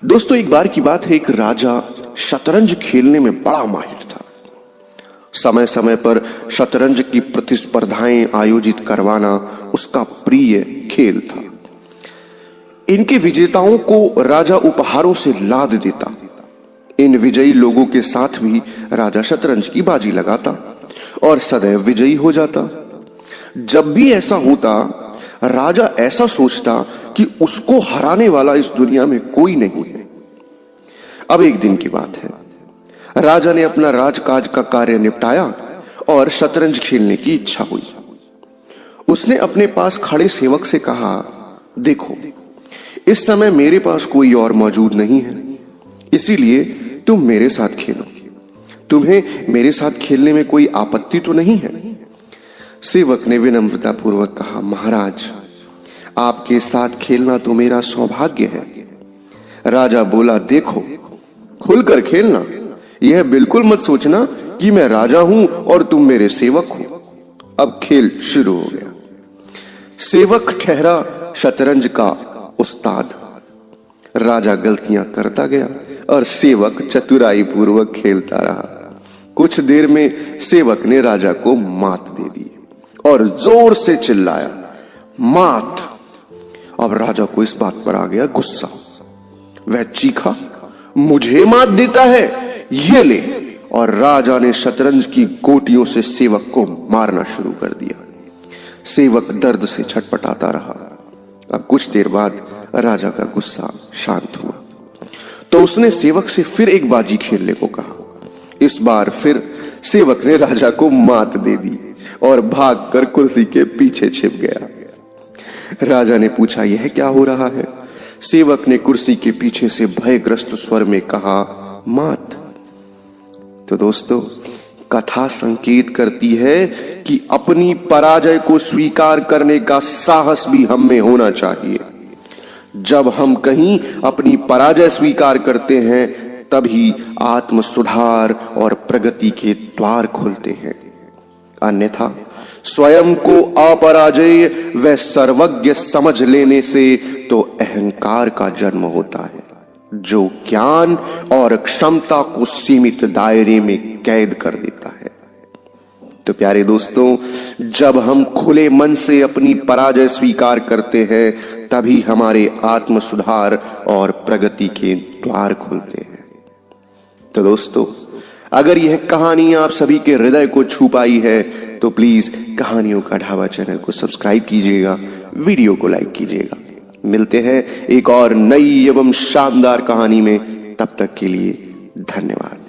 दोस्तों, एक बार की बात है, एक राजा शतरंज खेलने में बड़ा माहिर था। समय समय पर शतरंज की प्रतिस्पर्धाएं आयोजित करवाना उसका प्रिय खेल था। इनके विजेताओं को राजा उपहारों से लाद देता। इन विजयी लोगों के साथ भी राजा शतरंज की बाजी लगाता और सदैव विजयी हो जाता। जब भी ऐसा होता, राजा ऐसा सोचता कि उसको हराने वाला इस दुनिया में कोई नहीं है। अब एक दिन की बात है, राजा ने अपना राजकाज का कार्य निपटाया और शतरंज खेलने की इच्छा हुई। उसने अपने पास खड़े सेवक से कहा, देखो, इस समय मेरे पास कोई और मौजूद नहीं है, इसीलिए तुम मेरे साथ खेलो। तुम्हें मेरे साथ खेलने में कोई आपत्ति तो नहीं है? सेवक ने विनम्रता पूर्वक कहा, महाराज, आपके साथ खेलना तो मेरा सौभाग्य है। राजा बोला, देखो, खुलकर खेलना। यह बिल्कुल मत सोचना कि मैं राजा हूं और तुम मेरे सेवक हो। अब खेल शुरू हो गया। सेवक ठहरा शतरंज का उस्ताद। राजा गलतियां करता गया और सेवक चतुराई पूर्वक खेलता रहा। कुछ देर में सेवक ने राजा को मात दे दी और जोर से चिल्लाया, मात। अब राजा को इस बात पर आ गया गुस्सा। वह चीखा, मुझे मात देता है, ये ले। और राजा ने शतरंज की गोटियों से सेवक को मारना शुरू कर दिया। सेवक दर्द से छटपटाता रहा। अब कुछ देर बाद राजा का गुस्सा शांत हुआ तो उसने सेवक से फिर एक बाजी खेलने को कहा। इस बार फिर सेवक ने राजा को मात दे दी और भागकर कुर्सी के पीछे छिप गया। राजा ने पूछा, यह क्या हो रहा है? सेवक ने कुर्सी के पीछे से भयग्रस्त स्वर में कहा, मात। तो दोस्तों, कथा संकेत करती है कि अपनी पराजय को स्वीकार करने का साहस भी हम में होना चाहिए। जब हम कहीं अपनी पराजय स्वीकार करते हैं, तभी आत्म सुधार और प्रगति के द्वार खुलते हैं। अन्यथा स्वयं को अपराजय व सर्वज्ञ समझ लेने से तो अहंकार का जन्म होता है, जो ज्ञान और क्षमता को सीमित दायरे में कैद कर देता है। तो प्यारे दोस्तों, जब हम खुले मन से अपनी पराजय स्वीकार करते हैं, तभी हमारे आत्म सुधार और प्रगति के द्वार खुलते हैं। तो दोस्तों, अगर यह कहानी आप सभी के हृदय को छू पाई है तो प्लीज कहानियों का ढाबा चैनल को सब्सक्राइब कीजिएगा, वीडियो को लाइक कीजिएगा। मिलते हैं एक और नई एवं शानदार कहानी में। तब तक के लिए धन्यवाद।